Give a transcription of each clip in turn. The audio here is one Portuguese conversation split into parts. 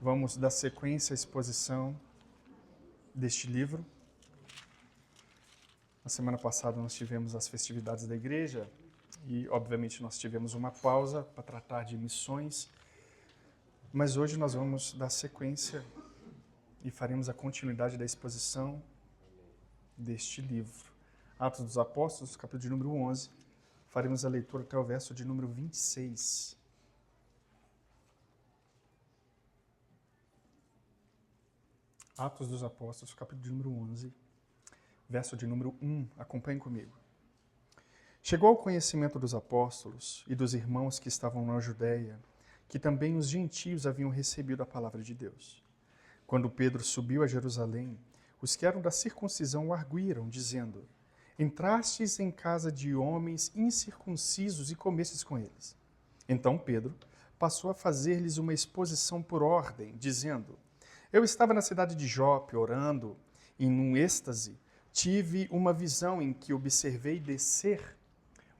Vamos dar sequência à exposição deste livro. Na semana passada nós tivemos as festividades da igreja e, obviamente, nós tivemos uma pausa para tratar de missões, mas hoje nós vamos dar sequência e faremos a continuidade da exposição deste livro. Atos dos Apóstolos, capítulo de número 11, faremos a leitura até o verso de número 26. Atos dos Apóstolos, capítulo de número 11, verso de número 1. Acompanhe comigo. Chegou ao conhecimento dos apóstolos e dos irmãos que estavam na Judéia, que também os gentios haviam recebido a palavra de Deus. Quando Pedro subiu a Jerusalém, os que eram da circuncisão o arguíram, dizendo: Entrastes em casa de homens incircuncisos e comestes com eles. Então Pedro passou a fazer-lhes uma exposição por ordem, dizendo: Eu estava na cidade de Jope, orando, e num êxtase tive uma visão em que observei descer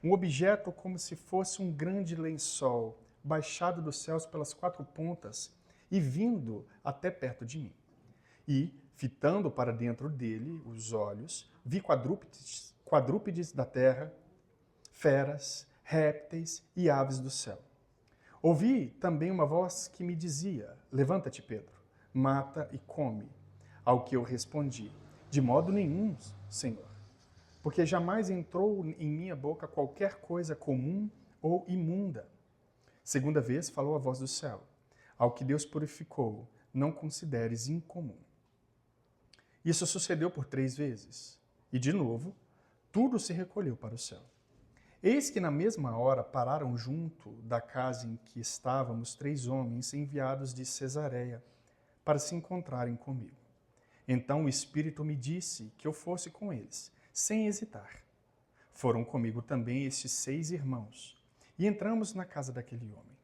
um objeto como se fosse um grande lençol, baixado dos céus pelas quatro pontas e vindo até perto de mim. E, fitando para dentro dele os olhos, vi quadrúpedes da terra, feras, répteis e aves do céu. Ouvi também uma voz que me dizia: Levanta-te, Pedro, mata e come. Ao que eu respondi: De modo nenhum, Senhor, porque jamais entrou em minha boca qualquer coisa comum ou imunda. Segunda vez falou a voz do céu: Ao que Deus purificou, não consideres incomum. Isso sucedeu por 3 vezes, e de novo, tudo se recolheu para o céu. Eis que na mesma hora pararam junto da casa em que estávamos 3 homens enviados de Cesareia para se encontrarem comigo. Então o Espírito me disse que eu fosse com eles, sem hesitar. Foram comigo também estes 6 irmãos, e entramos na casa daquele homem.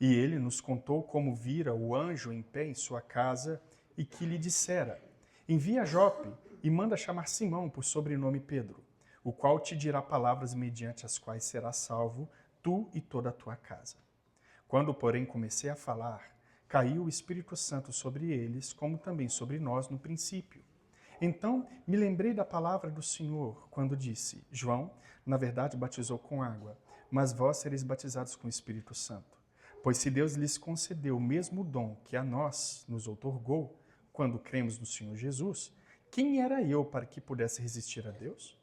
E ele nos contou como vira o anjo em pé em sua casa e que lhe dissera: Envia a Jope e manda chamar Simão, por sobrenome Pedro, o qual te dirá palavras mediante as quais serás salvo, tu e toda a tua casa. Quando, porém, comecei a falar, caiu o Espírito Santo sobre eles, como também sobre nós no princípio. Então me lembrei da palavra do Senhor, quando disse: João, na verdade, batizou com água, mas vós sereis batizados com o Espírito Santo. Pois se Deus lhes concedeu o mesmo dom que a nós nos outorgou, quando cremos no Senhor Jesus, quem era eu para que pudesse resistir a Deus?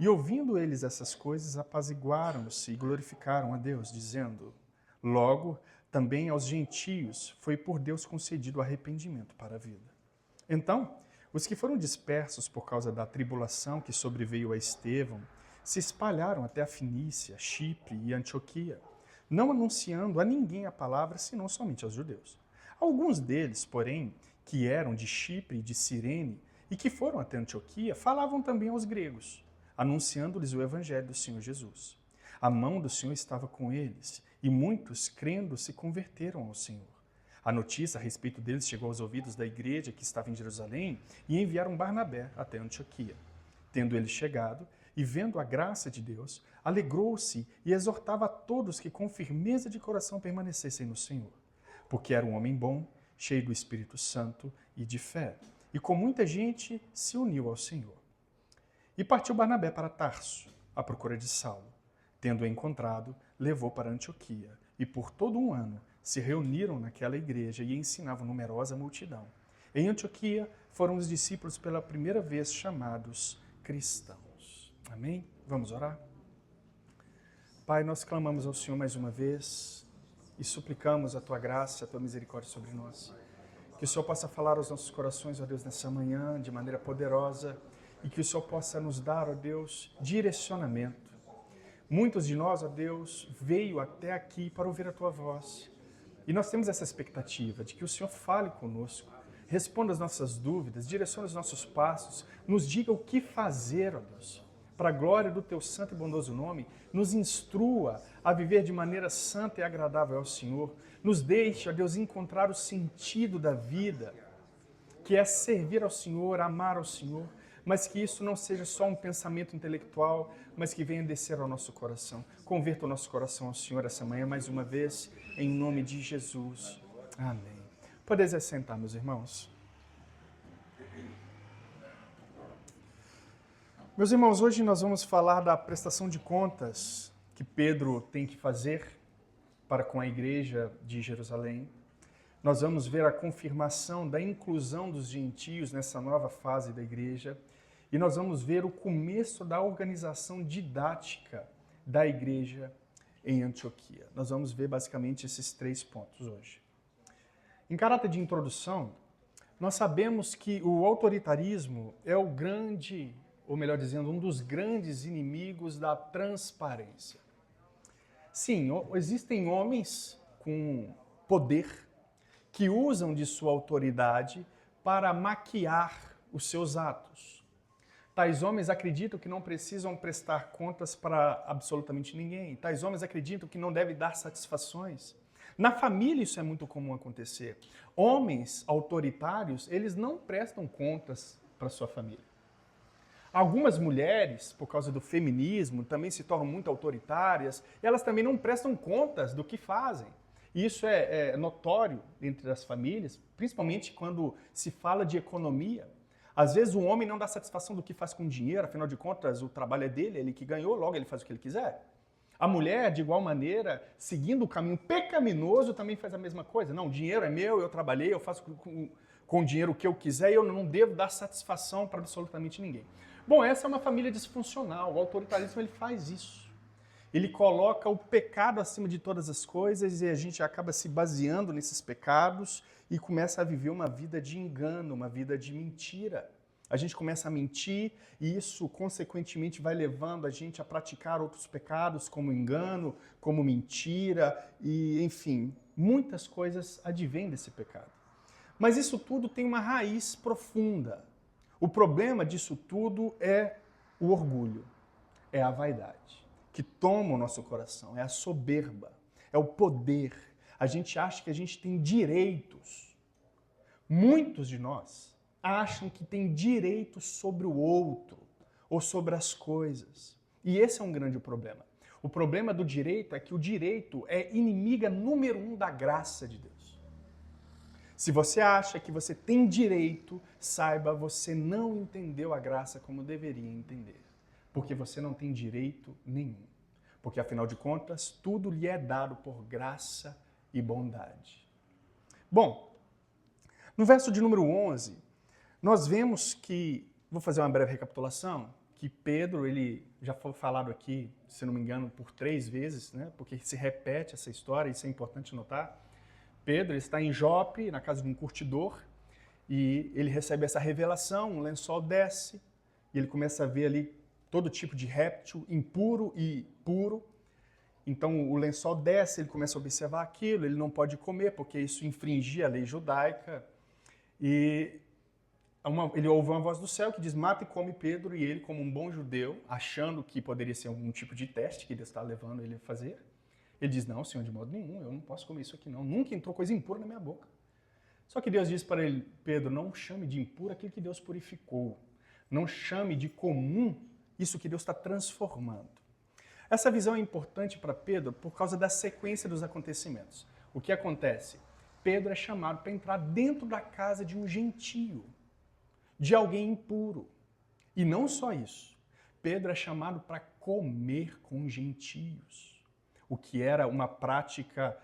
E ouvindo eles essas coisas, apaziguaram-se e glorificaram a Deus, dizendo: Logo, também aos gentios foi por Deus concedido arrependimento para a vida. Então, os que foram dispersos por causa da tribulação que sobreveio a Estevão, se espalharam até a Fenícia, Chipre e Antioquia, não anunciando a ninguém a palavra, senão somente aos judeus. Alguns deles, porém, que eram de Chipre e de Cirene, e que foram até Antioquia, falavam também aos gregos, anunciando-lhes o evangelho do Senhor Jesus. A mão do Senhor estava com eles, e muitos, crendo, se converteram ao Senhor. A notícia a respeito deles chegou aos ouvidos da igreja que estava em Jerusalém, e enviaram Barnabé até Antioquia. Tendo ele chegado, e vendo a graça de Deus, alegrou-se e exortava a todos que com firmeza de coração permanecessem no Senhor. Porque era um homem bom, cheio do Espírito Santo e de fé, e com muita gente se uniu ao Senhor. E partiu Barnabé para Tarso, à procura de Saulo. Tendo-o encontrado, levou para Antioquia, e por todo um ano se reuniram naquela igreja e ensinavam numerosa multidão. Em Antioquia foram os discípulos pela primeira vez chamados cristãos. Amém? Vamos orar? Pai, nós clamamos ao Senhor mais uma vez e suplicamos a Tua graça, a Tua misericórdia sobre nós. Que o Senhor possa falar aos nossos corações, ó Deus, nessa manhã, de maneira poderosa, e que o Senhor possa nos dar, ó Deus, direcionamento. Muitos de nós, ó Deus, veio até aqui para ouvir a Tua voz. E nós temos essa expectativa de que o Senhor fale conosco, responda as nossas dúvidas, direcione os nossos passos, nos diga o que fazer, ó Deus. Para a glória do Teu santo e bondoso nome, nos instrua a viver de maneira santa e agradável ao Senhor. Nos deixe, ó Deus, encontrar o sentido da vida, que é servir ao Senhor, amar ao Senhor, mas que isso não seja só um pensamento intelectual, mas que venha descer ao nosso coração. Converta o nosso coração ao Senhor essa manhã mais uma vez, em nome de Jesus. Amém. Poder se assentar, meus irmãos. Meus irmãos, hoje nós vamos falar da prestação de contas que Pedro tem que fazer para com a igreja de Jerusalém. Nós vamos ver a confirmação da inclusão dos gentios nessa nova fase da igreja. E nós vamos ver o começo da organização didática da igreja em Antioquia. Nós vamos ver basicamente esses 3 pontos hoje. Em caráter de introdução, nós sabemos que o autoritarismo é o grande, ou melhor dizendo, um dos grandes inimigos da transparência. Sim, existem homens com poder que usam de sua autoridade para maquiar os seus atos. Tais homens acreditam que não precisam prestar contas para absolutamente ninguém. Tais homens acreditam que não devem dar satisfações. Na família isso é muito comum acontecer. Homens autoritários, eles não prestam contas para sua família. Algumas mulheres, por causa do feminismo, também se tornam muito autoritárias, e elas também não prestam contas do que fazem. E isso é notório entre as famílias, principalmente quando se fala de economia. Às vezes o homem não dá satisfação do que faz com o dinheiro, afinal de contas o trabalho é dele, ele que ganhou, logo ele faz o que ele quiser. A mulher, de igual maneira, seguindo o caminho pecaminoso, também faz a mesma coisa. Não, o dinheiro é meu, eu trabalhei, eu faço com o dinheiro o que eu quiser e eu não devo dar satisfação para absolutamente ninguém. Bom, essa é uma família disfuncional, o autoritarismo ele faz isso. Ele coloca o pecado acima de todas as coisas e a gente acaba se baseando nesses pecados e começa a viver uma vida de engano, uma vida de mentira. A gente começa a mentir e isso, consequentemente, vai levando a gente a praticar outros pecados, como engano, como mentira e, enfim, muitas coisas advêm desse pecado. Mas isso tudo tem uma raiz profunda. O problema disso tudo é o orgulho, é a vaidade, que toma o nosso coração, é a soberba, é o poder. A gente acha que a gente tem direitos. Muitos de nós acham que tem direitos sobre o outro ou sobre as coisas. E esse é um grande problema. O problema do direito é que o direito é inimiga número 1 da graça de Deus. Se você acha que você tem direito, saiba, você não entendeu a graça como deveria entender. Porque você não tem direito nenhum. Porque, afinal de contas, tudo lhe é dado por graça e bondade. Bom, no verso de número 11, nós vemos que, vou fazer uma breve recapitulação, que Pedro, ele já foi falado aqui, se não me engano, por 3 vezes, né? Porque se repete essa história, isso é importante notar. Pedro está em Jope, na casa de um curtidor, e ele recebe essa revelação, um lençol desce, e ele começa a ver ali todo tipo de réptil, impuro e puro. Então o lençol desce, ele começa a observar aquilo, ele não pode comer, porque isso infringia a lei judaica, e ele ouve uma voz do céu que diz, mata e come Pedro, e ele, como um bom judeu, achando que poderia ser algum tipo de teste que Deus está levando ele a fazer, ele diz, não, Senhor, de modo nenhum, eu não posso comer isso aqui não, nunca entrou coisa impura na minha boca. Só que Deus diz para ele, Pedro, não chame de impuro aquilo que Deus purificou, não chame de comum isso que Deus está transformando. Essa visão é importante para Pedro por causa da sequência dos acontecimentos. O que acontece? Pedro é chamado para entrar dentro da casa de um gentio, de alguém impuro. E não só isso, Pedro é chamado para comer com gentios. O que era uma prática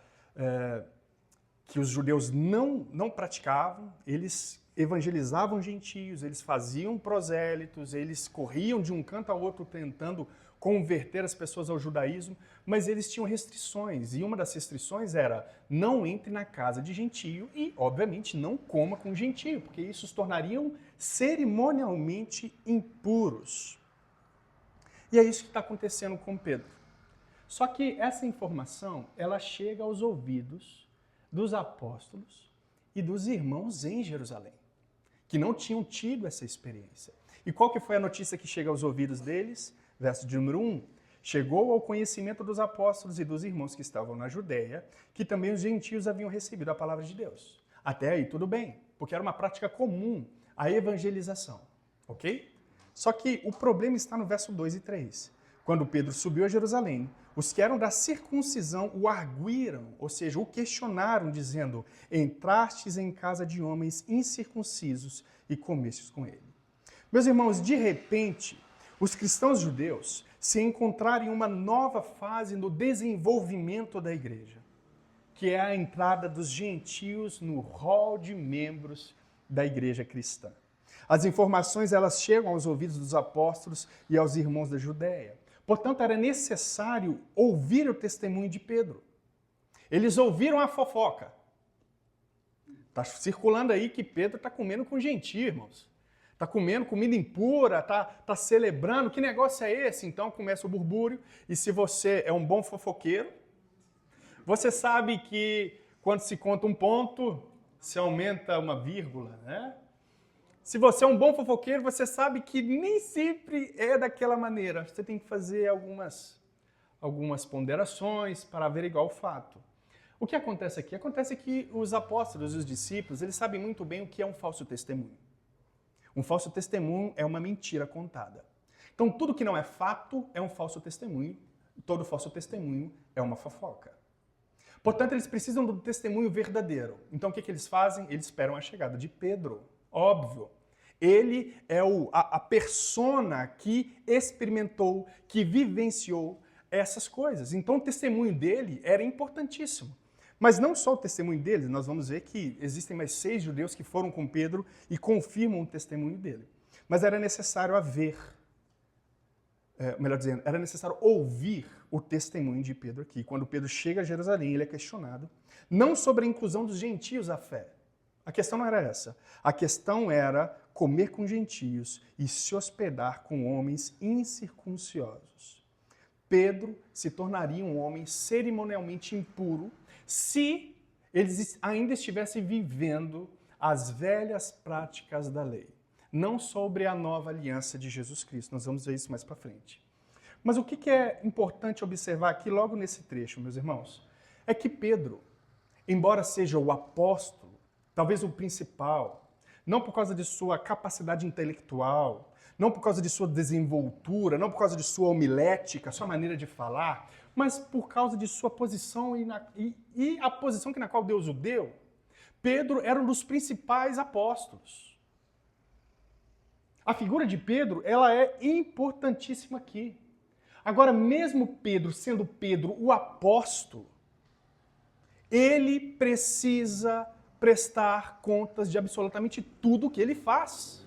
que os judeus não praticavam, eles evangelizavam gentios, eles faziam prosélitos, eles corriam de um canto ao outro tentando converter as pessoas ao judaísmo, mas eles tinham restrições, e uma das restrições era não entre na casa de gentio e, obviamente, não coma com gentio, porque isso os tornariam cerimonialmente impuros. E é isso que está acontecendo com Pedro. Só que essa informação, ela chega aos ouvidos dos apóstolos e dos irmãos em Jerusalém, que não tinham tido essa experiência. E qual que foi a notícia que chega aos ouvidos deles? Verso de número 1. Chegou ao conhecimento dos apóstolos e dos irmãos que estavam na Judéia, que também os gentios haviam recebido a palavra de Deus. Até aí tudo bem, porque era uma prática comum a evangelização, ok? Só que o problema está no verso 2 e 3. Quando Pedro subiu a Jerusalém, os que eram da circuncisão o arguíram, ou seja, o questionaram, dizendo: entrastes em casa de homens incircuncisos e comestes com ele. Meus irmãos, de repente, os cristãos judeus se encontraram em uma nova fase no desenvolvimento da igreja, que é a entrada dos gentios no rol de membros da igreja cristã. As informações elas chegam aos ouvidos dos apóstolos e aos irmãos da Judéia. Portanto, era necessário ouvir o testemunho de Pedro. Eles ouviram a fofoca. Está circulando aí que Pedro está comendo com gentio, irmãos. Está comendo comida impura, está celebrando. Que negócio é esse? Então começa o burbúrio. E se você é um bom fofoqueiro, você sabe que quando se conta um ponto, se aumenta uma vírgula, né? Se você é um bom fofoqueiro, você sabe que nem sempre é daquela maneira. Você tem que fazer algumas ponderações para averiguar o fato. O que acontece aqui? Acontece que os apóstolos e os discípulos, eles sabem muito bem o que é um falso testemunho. Um falso testemunho é uma mentira contada. Então, tudo que não é fato é um falso testemunho. Todo falso testemunho é uma fofoca. Portanto, eles precisam do testemunho verdadeiro. Então, o que eles fazem? Eles esperam a chegada de Pedro. Óbvio. Ele é a persona que experimentou, que vivenciou essas coisas. Então, o testemunho dele era importantíssimo. Mas não só o testemunho dele, nós vamos ver que existem mais 6 judeus que foram com Pedro e confirmam o testemunho dele. Mas era necessário era necessário ouvir o testemunho de Pedro aqui. Quando Pedro chega a Jerusalém, ele é questionado, não sobre a inclusão dos gentios à fé. A questão não era essa. A questão era comer com gentios e se hospedar com homens incircunciosos. Pedro se tornaria um homem cerimonialmente impuro se eles ainda estivessem vivendo as velhas práticas da lei. Não sobre a nova aliança de Jesus Cristo. Nós vamos ver isso mais para frente. Mas o que é importante observar aqui logo nesse trecho, meus irmãos? É que Pedro, embora seja o apóstolo, talvez o principal, não por causa de sua capacidade intelectual, não por causa de sua desenvoltura, não por causa de sua homilética, sua maneira de falar, mas por causa de sua posição e a posição na qual Deus o deu. Pedro era um dos principais apóstolos. A figura de Pedro, ela é importantíssima aqui. Agora, mesmo Pedro sendo Pedro o apóstolo, ele precisa prestar contas de absolutamente tudo o que ele faz.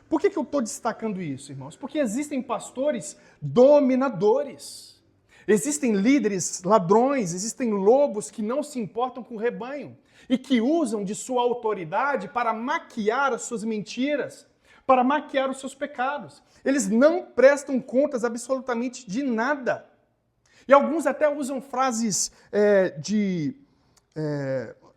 Por que eu estou destacando isso, irmãos? Porque existem pastores dominadores. Existem líderes ladrões, existem lobos que não se importam com o rebanho e que usam de sua autoridade para maquiar as suas mentiras, para maquiar os seus pecados. Eles não prestam contas absolutamente de nada. E alguns até usam frases de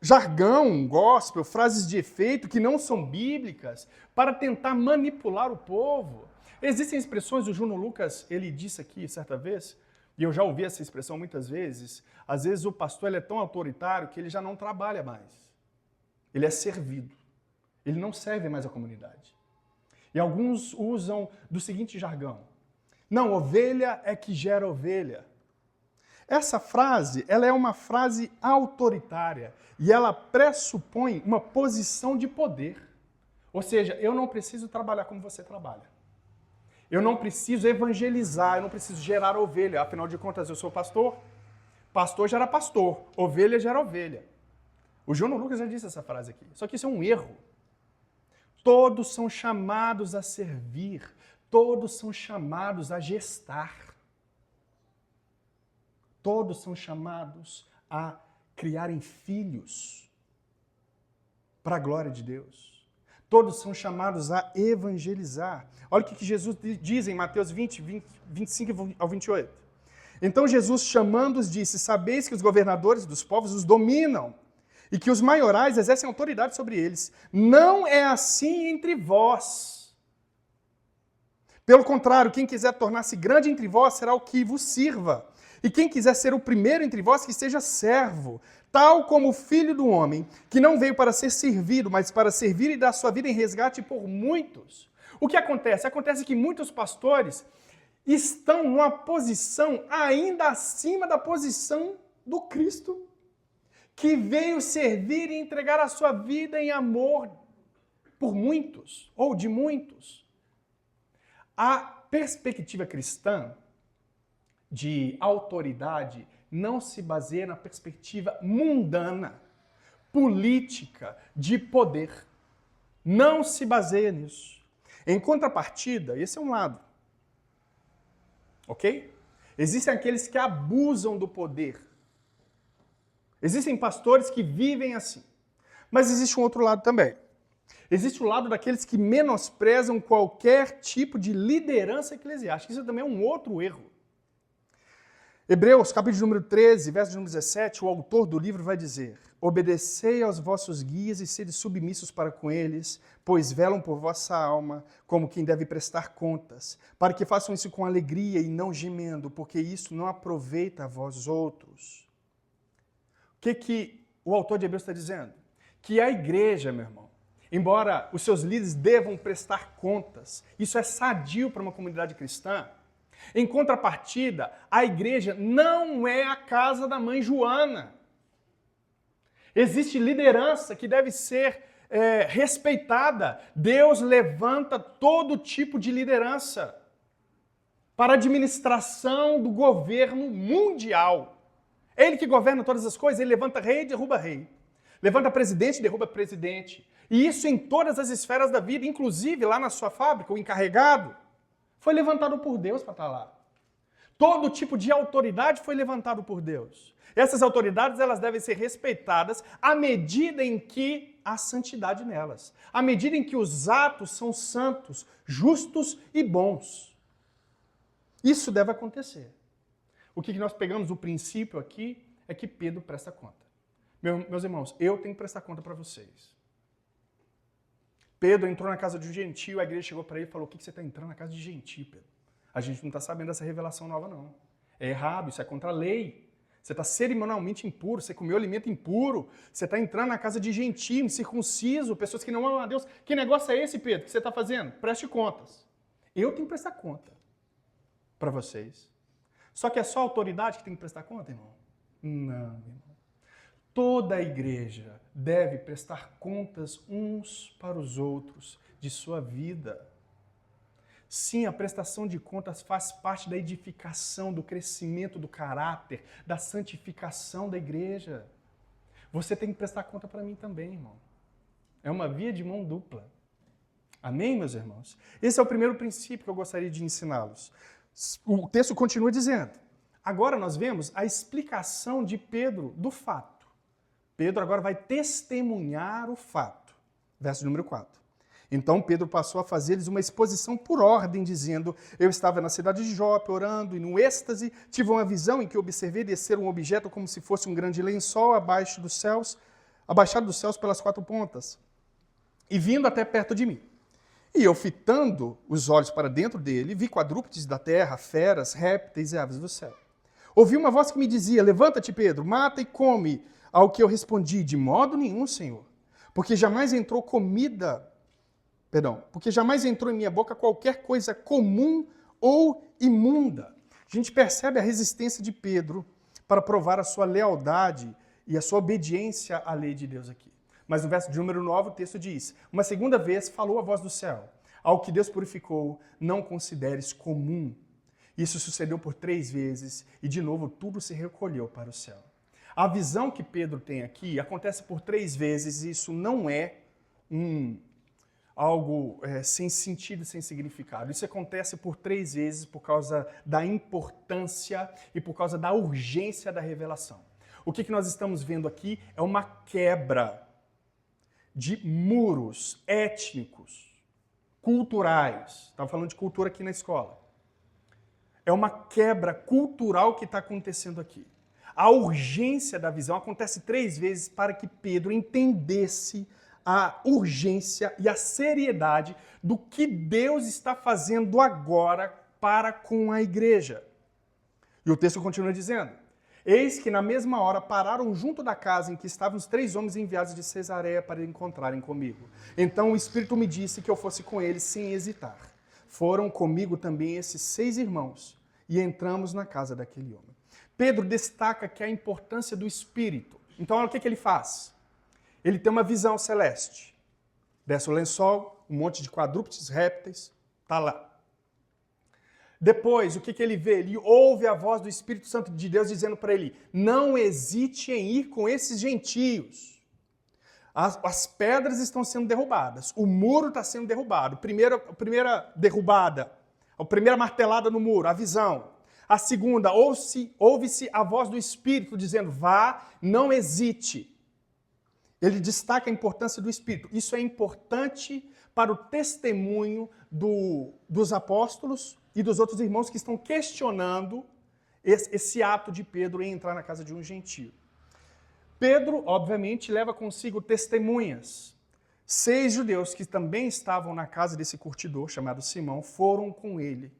jargão, gospel, frases de efeito que não são bíblicas para tentar manipular o povo. Existem expressões, o Juno Lucas, ele disse aqui certa vez, e eu já ouvi essa expressão muitas vezes, às vezes o pastor ele é tão autoritário que ele já não trabalha mais. Ele é servido. Ele não serve mais a comunidade. E alguns usam do seguinte jargão: não, ovelha é que gera ovelha. Essa frase, ela é uma frase autoritária e ela pressupõe uma posição de poder. Ou seja, eu não preciso trabalhar como você trabalha. Eu não preciso evangelizar, eu não preciso gerar ovelha. Afinal de contas, eu sou pastor. Pastor gera pastor, ovelha gera ovelha. O João Lucas já disse essa frase aqui. Só que isso é um erro. Todos são chamados a servir. Todos são chamados a gestar. Todos são chamados a criarem filhos para a glória de Deus. Todos são chamados a evangelizar. Olha o que Jesus diz em Mateus 20, 25 ao 28. Então Jesus, chamando-os, disse: sabeis que os governadores dos povos os dominam e que os maiorais exercem autoridade sobre eles. Não é assim entre vós. Pelo contrário, quem quiser tornar-se grande entre vós será o que vos sirva. E quem quiser ser o primeiro entre vós, que seja servo, tal como o Filho do Homem, que não veio para ser servido, mas para servir e dar sua vida em resgate por muitos. O que acontece? Acontece que muitos pastores estão numa posição ainda acima da posição do Cristo, que veio servir e entregar a sua vida em amor por muitos, ou de muitos. A perspectiva cristã de autoridade não se baseia na perspectiva mundana, política, de poder. Não se baseia nisso. Em contrapartida, esse é um lado. Ok? Existem aqueles que abusam do poder. Existem pastores que vivem assim. Mas existe um outro lado também. Existe o lado daqueles que menosprezam qualquer tipo de liderança eclesiástica. Isso também é um outro erro. Hebreus, capítulo número 13, verso número 17, o autor do livro vai dizer: obedecei aos vossos guias e sede submissos para com eles, pois velam por vossa alma, como quem deve prestar contas, para que façam isso com alegria e não gemendo, porque isso não aproveita a vós outros. O que o autor de Hebreus está dizendo? Que a igreja, meu irmão, embora os seus líderes devam prestar contas, isso é sadio para uma comunidade cristã. Em contrapartida, a igreja não é a casa da mãe Joana. Existe liderança que deve ser respeitada. Deus levanta todo tipo de liderança para a administração do governo mundial. Ele que governa todas as coisas, ele levanta rei e derruba rei. Levanta presidente e derruba presidente. E isso em todas as esferas da vida, inclusive lá na sua fábrica, o encarregado foi levantado por Deus para estar lá. Todo tipo de autoridade foi levantado por Deus. Essas autoridades, elas devem ser respeitadas à medida em que há santidade nelas. À medida em que os atos são santos, justos e bons. Isso deve acontecer. O que nós pegamos, o princípio aqui, é que Pedro presta conta. Meus irmãos, eu tenho que prestar conta para vocês. Pedro entrou na casa de um gentio, a igreja chegou para ele e falou: o que você está entrando na casa de gentio, Pedro? A gente não está sabendo dessa revelação nova, não. É errado, isso é contra a lei. Você está cerimonialmente impuro, você comeu alimento impuro, você está entrando na casa de gentio, incircunciso, pessoas que não amam a Deus. Que negócio é esse, Pedro, que você está fazendo? Preste contas. Eu tenho que prestar conta para vocês. Só que é só a autoridade que tem que prestar conta, irmão? Não, irmão. Toda a igreja deve prestar contas uns para os outros de sua vida. Sim, a prestação de contas faz parte da edificação, do crescimento do caráter, da santificação da igreja. Você tem que prestar conta para mim também, irmão. É uma via de mão dupla. Amém, meus irmãos? Esse é o primeiro princípio que eu gostaria de ensiná-los. O texto continua dizendo. Agora nós vemos a explicação de Pedro do fato. Pedro agora vai testemunhar o fato. Verso número 4. Então Pedro passou a fazer-lhes uma exposição por ordem, dizendo: eu estava na cidade de Jope orando, e no êxtase tive uma visão em que observei descer um objeto como se fosse um grande lençol abaixado dos céus pelas quatro pontas, e vindo até perto de mim. E eu, fitando os olhos para dentro dele, vi quadrúpedes da terra, feras, répteis e aves do céu. Ouvi uma voz que me dizia: levanta-te, Pedro, mata e come. Ao que eu respondi: de modo nenhum, Senhor, porque jamais entrou em minha boca qualquer coisa comum ou imunda. A gente percebe a resistência de Pedro para provar a sua lealdade e a sua obediência à lei de Deus aqui. Mas no verso de número 9 o texto diz: uma segunda vez falou a voz do céu: ao que Deus purificou, não consideres comum. Isso sucedeu por 3 vezes e de novo tudo se recolheu para o céu. A visão que Pedro tem aqui acontece por 3 vezes e isso não é algo sem sentido, sem significado. Isso acontece por 3 vezes por causa da importância e por causa da urgência da revelação. O que nós estamos vendo aqui é uma quebra de muros étnicos, culturais. Estava falando de cultura aqui na escola. É uma quebra cultural que está acontecendo aqui. A urgência da visão acontece 3 vezes para que Pedro entendesse a urgência e a seriedade do que Deus está fazendo agora para com a igreja. E o texto continua dizendo: eis que na mesma hora pararam junto da casa em que estavam os 3 homens enviados de Cesareia para encontrarem comigo. Então o Espírito me disse que eu fosse com eles sem hesitar. foram comigo também esses 6 irmãos, e entramos na casa daquele homem. Pedro destaca que a importância do Espírito. Então, olha o que ele faz. Ele tem uma visão celeste. Desce o lençol, um monte de quadrúpedes, répteis, está lá. Depois, o que ele vê? Ele ouve a voz do Espírito Santo de Deus dizendo para ele: não hesite em ir com esses gentios. As pedras estão sendo derrubadas, o muro está sendo derrubado. Primeira derrubada, a primeira martelada no muro, a visão. A segunda, ouve-se a voz do Espírito dizendo: vá, não hesite. Ele destaca a importância do Espírito. Isso é importante para o testemunho dos apóstolos e dos outros irmãos que estão questionando esse ato de Pedro em entrar na casa de um gentio. Pedro, obviamente, leva consigo testemunhas. 6 judeus que também estavam na casa desse curtidor, chamado Simão, foram com ele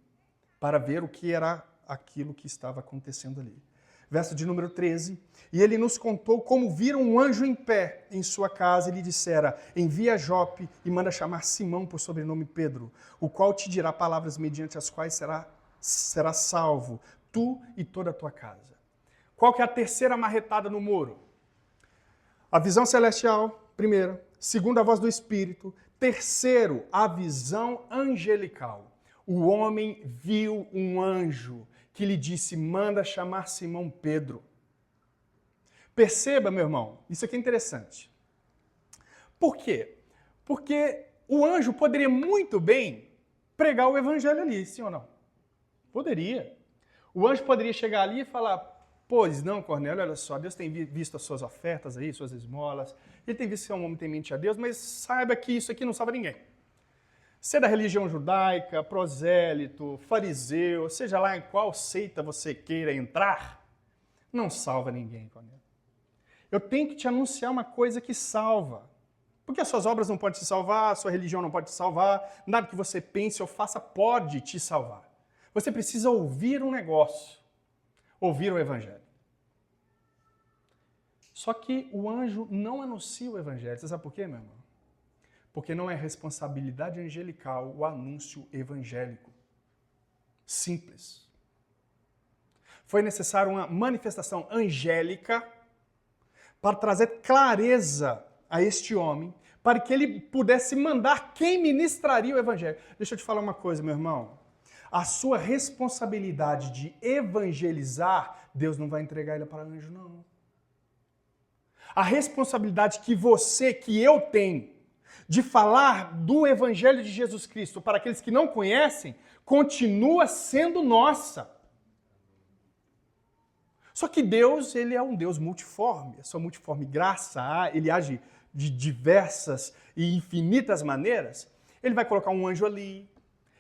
para ver o que era aquilo que estava acontecendo ali. Verso de número 13. E ele nos contou como viram um anjo em pé em sua casa e lhe dissera: envia a Jope e manda chamar Simão por sobrenome Pedro, o qual te dirá palavras mediante as quais será salvo, tu e toda a tua casa. Qual que é a terceira marretada no muro? A visão celestial, primeiro. Segundo, a voz do Espírito. Terceiro, a visão angelical. O homem viu um anjo que lhe disse: manda chamar Simão Pedro. Perceba, meu irmão, isso aqui é interessante. Por quê? Porque o anjo poderia muito bem pregar o evangelho ali, sim ou não? Poderia. O anjo poderia chegar ali e falar: pois não, Cornélio, olha só, Deus tem visto as suas ofertas aí, suas esmolas, ele tem visto que é um homem temente a Deus, mas saiba que isso aqui não salva ninguém. Ser da religião judaica, prosélito, fariseu, seja lá em qual seita você queira entrar, não salva ninguém, Cornélio. Eu tenho que te anunciar uma coisa que salva. Porque as suas obras não podem te salvar, a sua religião não pode te salvar, nada que você pense ou faça pode te salvar. Você precisa ouvir um negócio, ouvir o evangelho. Só que o anjo não anuncia o evangelho. Você sabe por quê, meu irmão? Porque não é responsabilidade angelical o anúncio evangélico. Simples. Foi necessária uma manifestação angélica para trazer clareza a este homem, para que ele pudesse mandar quem ministraria o evangelho. Deixa eu te falar uma coisa, meu irmão. A sua responsabilidade de evangelizar, Deus não vai entregar ele para anjo, não. A responsabilidade que eu tenho, de falar do evangelho de Jesus Cristo para aqueles que não conhecem, continua sendo nossa. Só que Deus, ele é um Deus multiforme, a sua multiforme graça, ele age de diversas e infinitas maneiras. Ele vai colocar um anjo ali,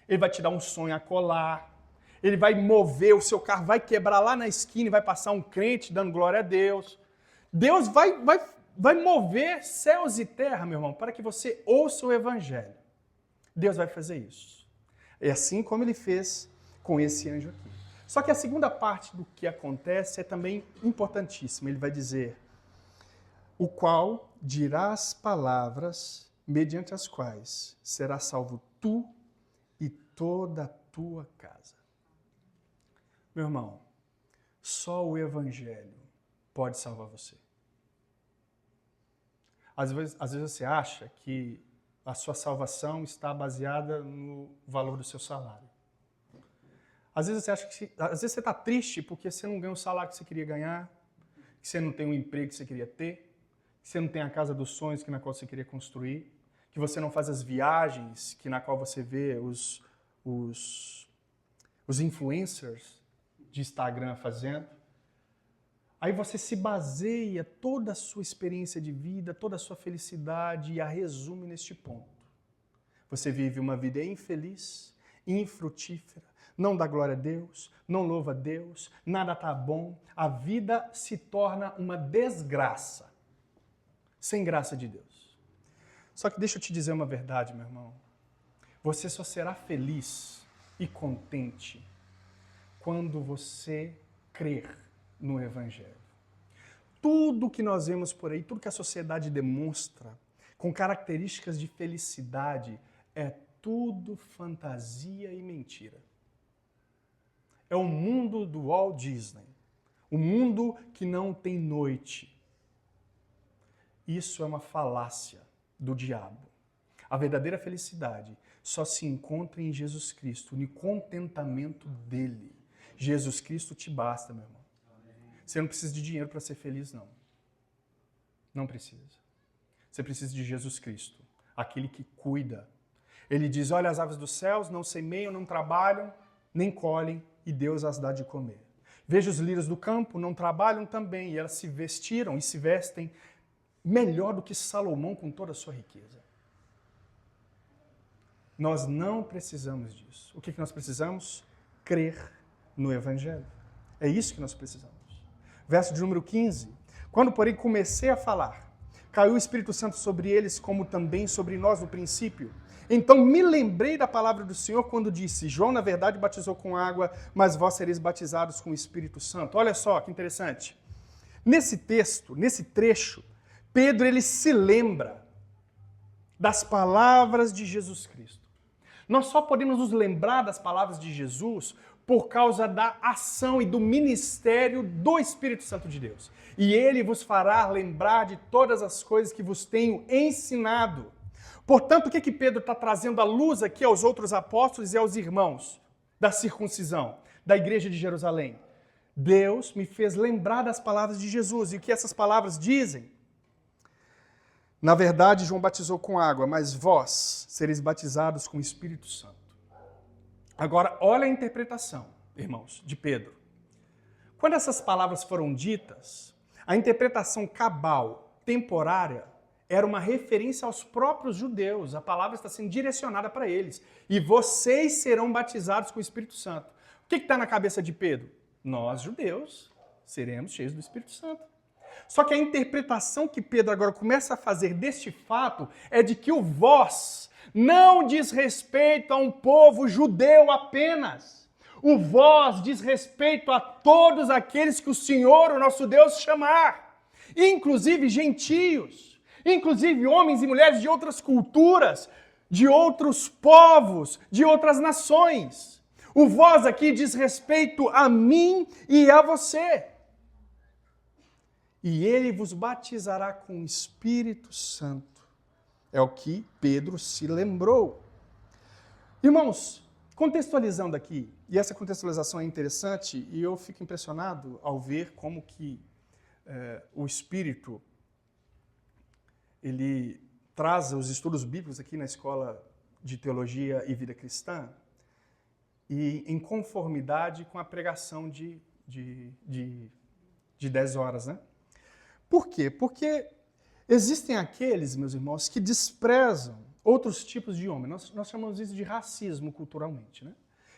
ele vai te dar um sonho a colar, ele vai mover o seu carro, vai quebrar lá na esquina e vai passar um crente dando glória a Deus. Deus vai mover céus e terra, meu irmão, para que você ouça o evangelho. Deus vai fazer isso. É assim como ele fez com esse anjo aqui. Só que a segunda parte do que acontece é também importantíssima. Ele vai dizer: o qual dirá as palavras mediante as quais será salvo tu e toda a tua casa. Meu irmão, só o evangelho pode salvar você. Às vezes você acha que a sua salvação está baseada no valor do seu salário. Às vezes você está triste porque você não ganha o salário que você queria ganhar, que você não tem o emprego que você queria ter, que você não tem a casa dos sonhos na qual você queria construir, que você não faz as viagens na qual você vê os influencers de Instagram fazendo. Aí você se baseia toda a sua experiência de vida, toda a sua felicidade e a resume neste ponto. Você vive uma vida infeliz, infrutífera, não dá glória a Deus, não louva a Deus, nada está bom, a vida se torna uma desgraça, sem graça de Deus. Só que deixa eu te dizer uma verdade, meu irmão. Você só será feliz e contente quando você crer no evangelho. Tudo que nós vemos por aí, tudo que a sociedade demonstra com características de felicidade, é tudo fantasia e mentira. É o mundo do Walt Disney. O mundo que não tem noite. Isso é uma falácia do diabo. A verdadeira felicidade só se encontra em Jesus Cristo, no contentamento dele. Jesus Cristo te basta, meu irmão. Você não precisa de dinheiro para ser feliz, não. Não precisa. Você precisa de Jesus Cristo, aquele que cuida. Ele diz, olha as aves dos céus, não semeiam, não trabalham, nem colhem, e Deus as dá de comer. Veja os lírios do campo, não trabalham também, e elas se vestiram e se vestem melhor do que Salomão com toda a sua riqueza. Nós não precisamos disso. O que nós precisamos? Crer no Evangelho. É isso que nós precisamos. Verso de número 15. Quando, porém, comecei a falar, caiu o Espírito Santo sobre eles, como também sobre nós no princípio. Então me lembrei da palavra do Senhor quando disse, João, na verdade, batizou com água, mas vós sereis batizados com o Espírito Santo. Olha só que interessante. Nesse texto, nesse trecho, Pedro ele se lembra das palavras de Jesus Cristo. Nós só podemos nos lembrar das palavras de Jesus por causa da ação e do ministério do Espírito Santo de Deus. E ele vos fará lembrar de todas as coisas que vos tenho ensinado. Portanto, o que Pedro está trazendo à luz aqui aos outros apóstolos e aos irmãos da circuncisão, da igreja de Jerusalém? Deus me fez lembrar das palavras de Jesus. E o que essas palavras dizem? Na verdade, João batizou com água, mas vós sereis batizados com o Espírito Santo. Agora, olha a interpretação, irmãos, de Pedro. Quando essas palavras foram ditas, a interpretação cabal, temporária, era uma referência aos próprios judeus. A palavra está sendo direcionada para eles. E vocês serão batizados com o Espírito Santo. O que está na cabeça de Pedro? Nós, judeus, seremos cheios do Espírito Santo. Só que a interpretação que Pedro agora começa a fazer deste fato é de que o vós não diz respeito a um povo judeu apenas. O vós diz respeito a todos aqueles que o Senhor, o nosso Deus, chamar. Inclusive gentios, inclusive homens e mulheres de outras culturas, de outros povos, de outras nações. O vós aqui diz respeito a mim e a você. E ele vos batizará com o Espírito Santo. É o que Pedro se lembrou. Irmãos, contextualizando aqui, e essa contextualização é interessante, e eu fico impressionado ao ver como que o Espírito, ele traz os estudos bíblicos aqui na Escola de Teologia e Vida Cristã, e em conformidade com a pregação de 10 horas, né? Por quê? Porque existem aqueles, meus irmãos, que desprezam outros tipos de homens. Nós chamamos isso de racismo culturalmente, né?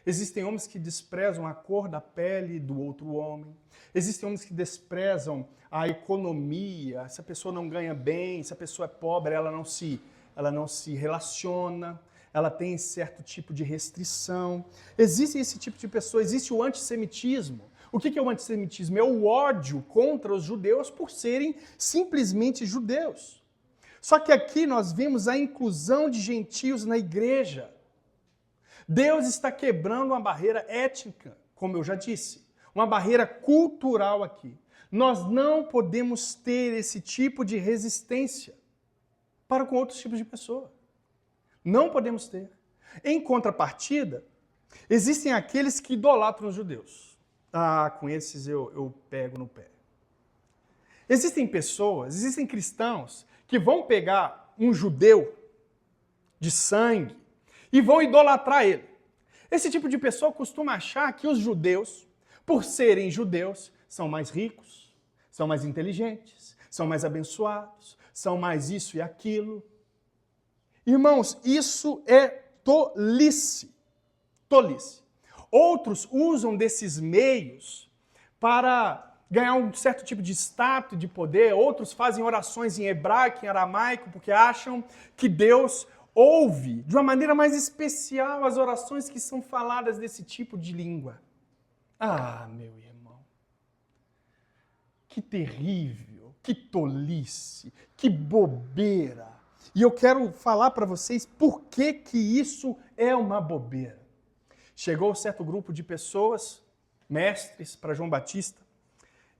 Existem homens que desprezam a cor da pele do outro homem. Existem homens que desprezam a economia. Se a pessoa não ganha bem, se a pessoa é pobre, ela não se relaciona, ela tem certo tipo de restrição. Existe esse tipo de pessoa, existe o antissemitismo. O que é o antissemitismo? É o ódio contra os judeus por serem simplesmente judeus. Só que aqui nós vemos a inclusão de gentios na igreja. Deus está quebrando uma barreira étnica, como eu já disse, uma barreira cultural aqui. Nós não podemos ter esse tipo de resistência para com outros tipos de pessoa. Não podemos ter. Em contrapartida, existem aqueles que idolatram os judeus. Ah, com esses eu pego no pé. Existem pessoas, existem cristãos que vão pegar um judeu de sangue e vão idolatrar ele. Esse tipo de pessoa costuma achar que os judeus, por serem judeus, são mais ricos, são mais inteligentes, são mais abençoados, são mais isso e aquilo. Irmãos, isso é tolice. Tolice. Outros usam desses meios para ganhar um certo tipo de status, de poder. Outros fazem orações em hebraico, em aramaico, porque acham que Deus ouve de uma maneira mais especial as orações que são faladas desse tipo de língua. Ah, meu irmão, que terrível, que tolice, que bobeira. E eu quero falar para vocês por que isso é uma bobeira. Chegou um certo grupo de pessoas, mestres, para João Batista,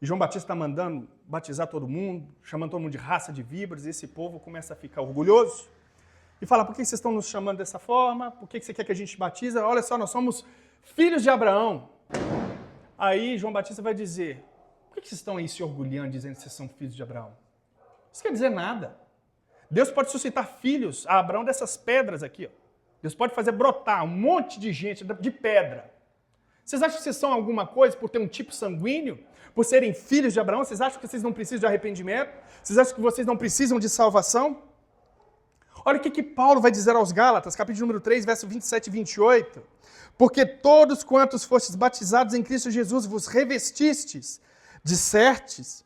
e João Batista está mandando batizar todo mundo, chamando todo mundo de raça de víboras, e esse povo começa a ficar orgulhoso e fala: por que vocês estão nos chamando dessa forma? Por que você quer que a gente batize? Olha só, nós somos filhos de Abraão. Aí João Batista vai dizer: por que vocês estão aí se orgulhando, dizendo que vocês são filhos de Abraão? Isso quer dizer nada. Deus pode suscitar filhos a Abraão dessas pedras aqui. Ó. Deus pode fazer brotar um monte de gente de pedra. Vocês acham que vocês são alguma coisa por ter um tipo sanguíneo? Por serem filhos de Abraão? Vocês acham que vocês não precisam de arrependimento? Vocês acham que vocês não precisam de salvação? Olha o que Paulo vai dizer aos Gálatas, capítulo número 3, verso 27 e 28. Porque todos quantos fostes batizados em Cristo Jesus vos revestistes, dissertes,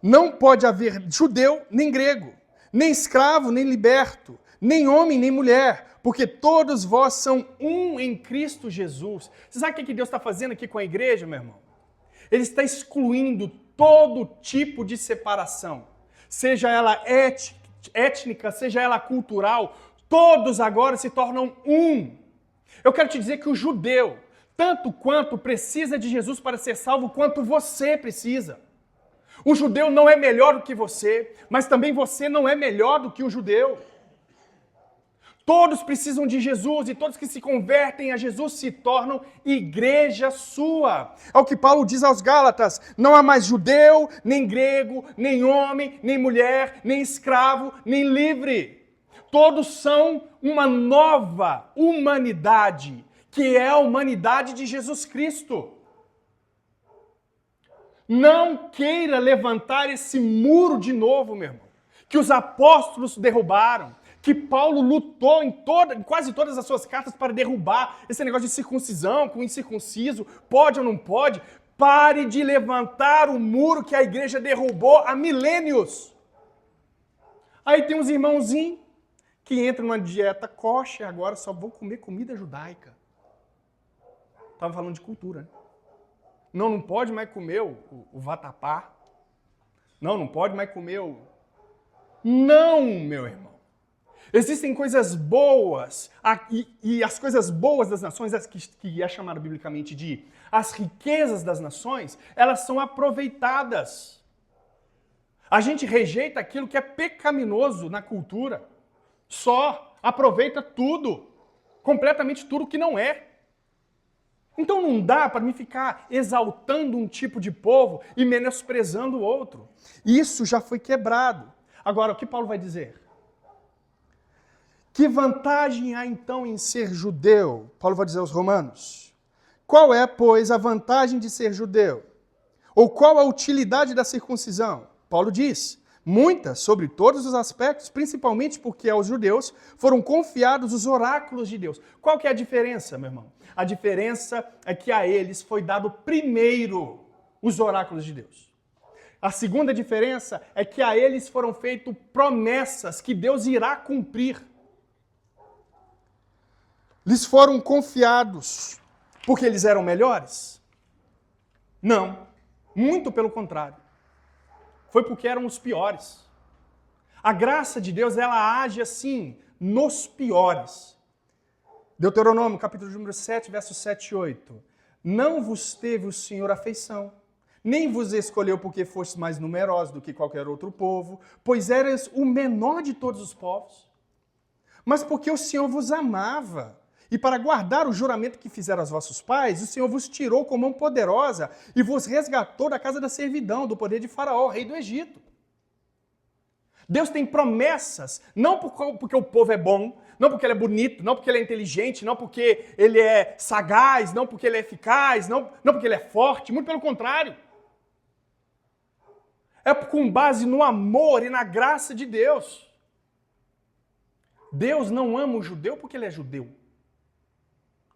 não pode haver judeu nem grego, nem escravo nem liberto, nem homem nem mulher, porque todos vós são um em Cristo Jesus. Você sabe o que Deus está fazendo aqui com a igreja, meu irmão? Ele está excluindo todo tipo de separação, seja ela étnica, seja ela cultural, todos agora se tornam um. Eu quero te dizer que o judeu, tanto quanto precisa de Jesus para ser salvo, quanto você precisa. O judeu não é melhor do que você, mas também você não é melhor do que o judeu. Todos precisam de Jesus e todos que se convertem a Jesus se tornam igreja sua. É o que Paulo diz aos Gálatas: não há mais judeu, nem grego, nem homem, nem mulher, nem escravo, nem livre. Todos são uma nova humanidade, que é a humanidade de Jesus Cristo. Não queira levantar esse muro de novo, meu irmão, que os apóstolos derrubaram, que Paulo lutou em quase todas as suas cartas para derrubar esse negócio de circuncisão, com incircunciso, pode ou não pode. Pare de levantar o muro que a igreja derrubou há milênios. Aí tem uns irmãozinhos que entram numa dieta kosher, agora só vou comer comida judaica. Estava falando de cultura, né? Não pode mais comer o vatapá. Não pode mais comer o... Não, meu irmão. Existem coisas boas, e as coisas boas das nações, as que é chamado biblicamente de as riquezas das nações, elas são aproveitadas. A gente rejeita aquilo que é pecaminoso na cultura. Só aproveita tudo, completamente tudo que não é. Então não dá para mim ficar exaltando um tipo de povo e menosprezando o outro. Isso já foi quebrado. Agora, o que Paulo vai dizer? Que vantagem há então em ser judeu? Paulo vai dizer aos romanos. Qual é, pois, a vantagem de ser judeu? Ou qual a utilidade da circuncisão? Paulo diz, muitas, sobre todos os aspectos, principalmente porque aos judeus foram confiados os oráculos de Deus. Qual que é a diferença, meu irmão? A diferença é que a eles foi dado primeiro os oráculos de Deus. A segunda diferença é que a eles foram feitas promessas que Deus irá cumprir. Lhes foram confiados porque eles eram melhores? Não, muito pelo contrário. Foi porque eram os piores. A graça de Deus, ela age assim, nos piores. Deuteronômio, capítulo número 7, versos 7 e 8. Não vos teve o Senhor afeição, nem vos escolheu porque fostes mais numerosos do que qualquer outro povo, pois eras o menor de todos os povos, mas porque o Senhor vos amava. E para guardar o juramento que fizeram aos vossos pais, o Senhor vos tirou com mão poderosa e vos resgatou da casa da servidão, do poder de Faraó, rei do Egito. Deus tem promessas, não porque o povo é bom, não porque ele é bonito, não porque ele é inteligente, não porque ele é sagaz, não porque ele é eficaz, não porque ele é forte, muito pelo contrário. É com base no amor e na graça de Deus. Deus não ama o judeu porque ele é judeu.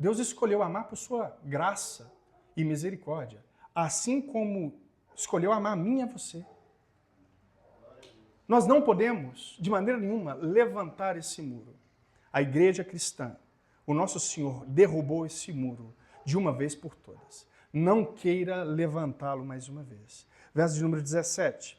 Deus escolheu amar por sua graça e misericórdia, assim como escolheu amar a mim e a você. Nós não podemos, de maneira nenhuma, levantar esse muro. A igreja cristã, o nosso Senhor derrubou esse muro de uma vez por todas. Não queira levantá-lo mais uma vez. Verso de número 17.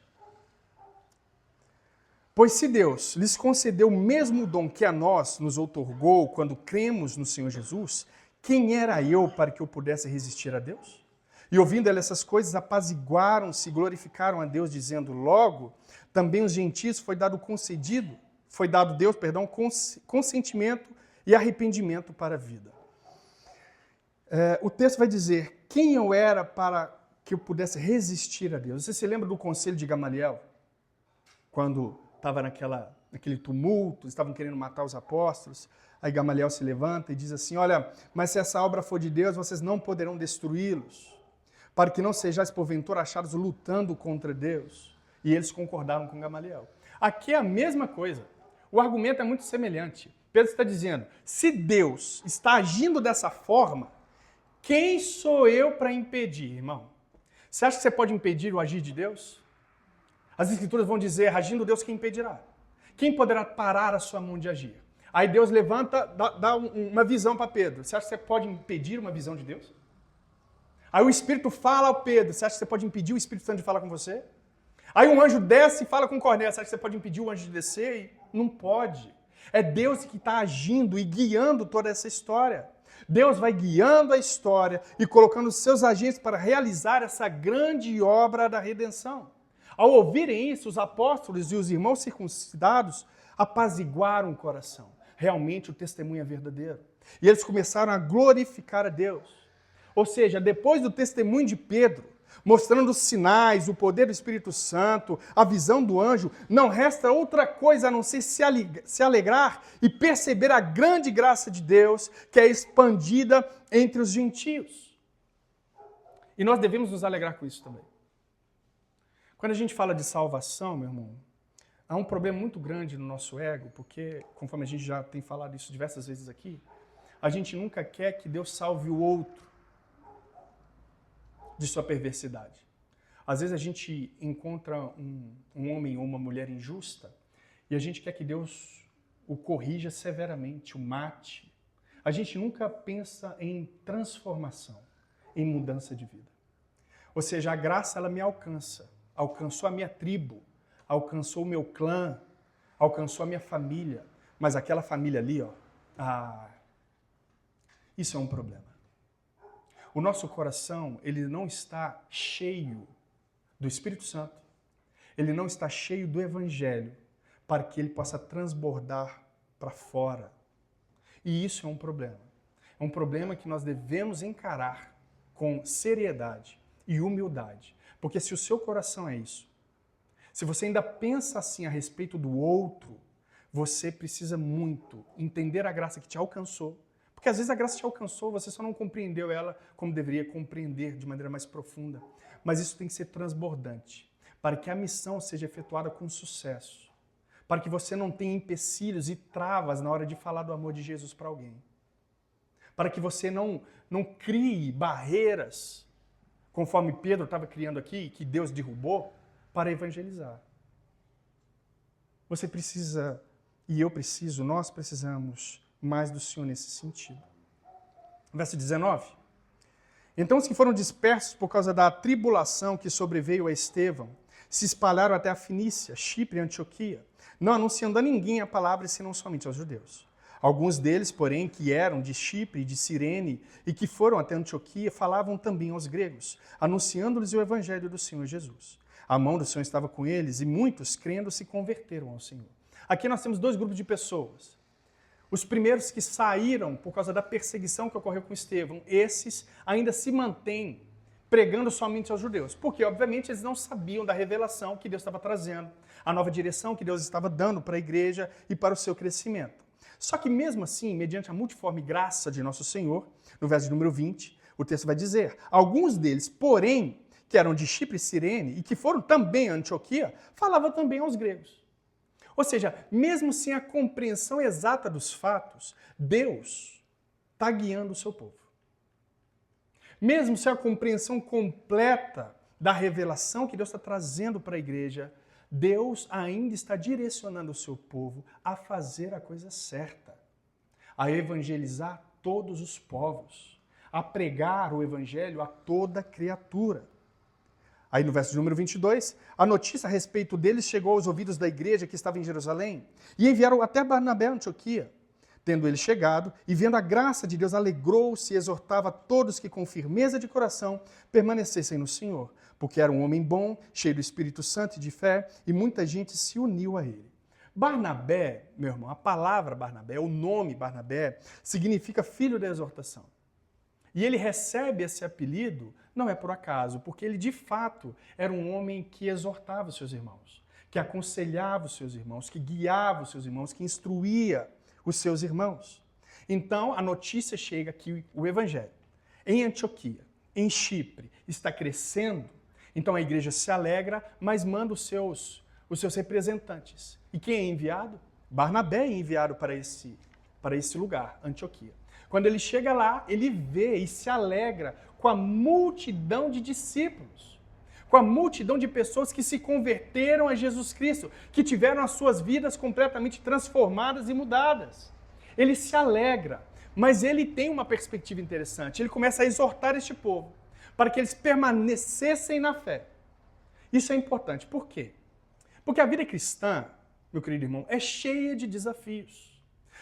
Pois se Deus lhes concedeu o mesmo dom que a nós nos outorgou quando cremos no Senhor Jesus, quem era eu para que eu pudesse resistir a Deus? E ouvindo ela essas coisas, apaziguaram-se e glorificaram a Deus, dizendo, logo, também os gentios foi dado Deus, consentimento e arrependimento para a vida. O texto vai dizer, quem eu era para que eu pudesse resistir a Deus? Você se lembra do conselho de Gamaliel? Quando estava naquele tumulto, estavam querendo matar os apóstolos, aí Gamaliel se levanta e diz assim, olha, mas se essa obra for de Deus, vocês não poderão destruí-los, para que não sejais porventura achados lutando contra Deus. E eles concordaram com Gamaliel. Aqui é a mesma coisa. O argumento é muito semelhante. Pedro está dizendo, se Deus está agindo dessa forma, quem sou eu para impedir, irmão? Você acha que você pode impedir o agir de Deus? As Escrituras vão dizer, agindo Deus, quem impedirá? Quem poderá parar a sua mão de agir? Aí Deus levanta, dá uma visão para Pedro. Você acha que você pode impedir uma visão de Deus? Aí o Espírito fala ao Pedro. Você acha que você pode impedir o Espírito Santo de falar com você? Aí um anjo desce e fala com Cornélio. Você acha que você pode impedir o anjo de descer? Não pode. É Deus que está agindo e guiando toda essa história. Deus vai guiando a história e colocando os seus agentes para realizar essa grande obra da redenção. Ao ouvirem isso, os apóstolos e os irmãos circuncidados apaziguaram o coração. Realmente o testemunho é verdadeiro. E eles começaram a glorificar a Deus. Ou seja, depois do testemunho de Pedro, mostrando os sinais, o poder do Espírito Santo, a visão do anjo, não resta outra coisa a não ser se alegrar e perceber a grande graça de Deus que é expandida entre os gentios. E nós devemos nos alegrar com isso também. Quando a gente fala de salvação, meu irmão, há um problema muito grande no nosso ego, porque, conforme a gente já tem falado isso diversas vezes aqui, a gente nunca quer que Deus salve o outro de sua perversidade. Às vezes a gente encontra um homem ou uma mulher injusta e a gente quer que Deus o corrija severamente, o mate. A gente nunca pensa em transformação, em mudança de vida. Ou seja, a graça ela me alcança. Alcançou a minha tribo, alcançou o meu clã, alcançou a minha família. Mas aquela família ali, isso é um problema. O nosso coração, ele não está cheio do Espírito Santo, ele não está cheio do Evangelho, para que ele possa transbordar para fora. E isso é um problema. É um problema que nós devemos encarar com seriedade e humildade. Porque se o seu coração é isso, se você ainda pensa assim a respeito do outro, você precisa muito entender a graça que te alcançou. Porque às vezes a graça te alcançou, você só não compreendeu ela como deveria compreender de maneira mais profunda. Mas isso tem que ser transbordante, para que a missão seja efetuada com sucesso. Para que você não tenha empecilhos e travas na hora de falar do amor de Jesus para alguém. Para que você não crie barreiras, conforme Pedro estava criando aqui, que Deus derrubou, para evangelizar. Você precisa, e eu preciso, nós precisamos mais do Senhor nesse sentido. Verso 19. Então os que foram dispersos por causa da tribulação que sobreveio a Estevão, se espalharam até a Fenícia, Chipre e Antioquia, não anunciando a ninguém a palavra, senão somente aos judeus. Alguns deles, porém, que eram de Chipre e de Cirene e que foram até Antioquia, falavam também aos gregos, anunciando-lhes o evangelho do Senhor Jesus. A mão do Senhor estava com eles e muitos, crendo, se converteram ao Senhor. Aqui nós temos dois grupos de pessoas. Os primeiros que saíram por causa da perseguição que ocorreu com Estevão, esses ainda se mantêm pregando somente aos judeus. Porque, obviamente, eles não sabiam da revelação que Deus estava trazendo, a nova direção que Deus estava dando para a igreja e para o seu crescimento. Só que mesmo assim, mediante a multiforme graça de nosso Senhor, no verso de número 20, o texto vai dizer, alguns deles, porém, que eram de Chipre e Cirene e que foram também a Antioquia, falavam também aos gregos. Ou seja, mesmo sem a compreensão exata dos fatos, Deus está guiando o seu povo. Mesmo sem a compreensão completa da revelação que Deus está trazendo para a igreja, Deus ainda está direcionando o seu povo a fazer a coisa certa, a evangelizar todos os povos, a pregar o evangelho a toda criatura. Aí no verso de número 22, a notícia a respeito deles chegou aos ouvidos da igreja que estava em Jerusalém e enviaram até Barnabé a Antioquia. Tendo ele chegado e vendo a graça de Deus, alegrou-se e exortava a todos que com firmeza de coração permanecessem no Senhor, porque era um homem bom, cheio do Espírito Santo e de fé, e muita gente se uniu a ele. Barnabé, meu irmão, a palavra Barnabé, o nome Barnabé, significa filho da exortação. E ele recebe esse apelido, não é por acaso, porque ele de fato era um homem que exortava os seus irmãos, que aconselhava os seus irmãos, que guiava os seus irmãos, que instruía os seus irmãos. Então, a notícia chega que o evangelho em Antioquia, em Chipre, está crescendo. Então a igreja se alegra, mas manda os seus representantes. E quem é enviado? Barnabé é enviado para esse lugar, Antioquia. Quando ele chega lá, ele vê e se alegra com a multidão de discípulos, com a multidão de pessoas que se converteram a Jesus Cristo, que tiveram as suas vidas completamente transformadas e mudadas. Ele se alegra, mas ele tem uma perspectiva interessante. Ele começa a exortar este povo para que eles permanecessem na fé. Isso é importante. Por quê? Porque a vida cristã, meu querido irmão, é cheia de desafios.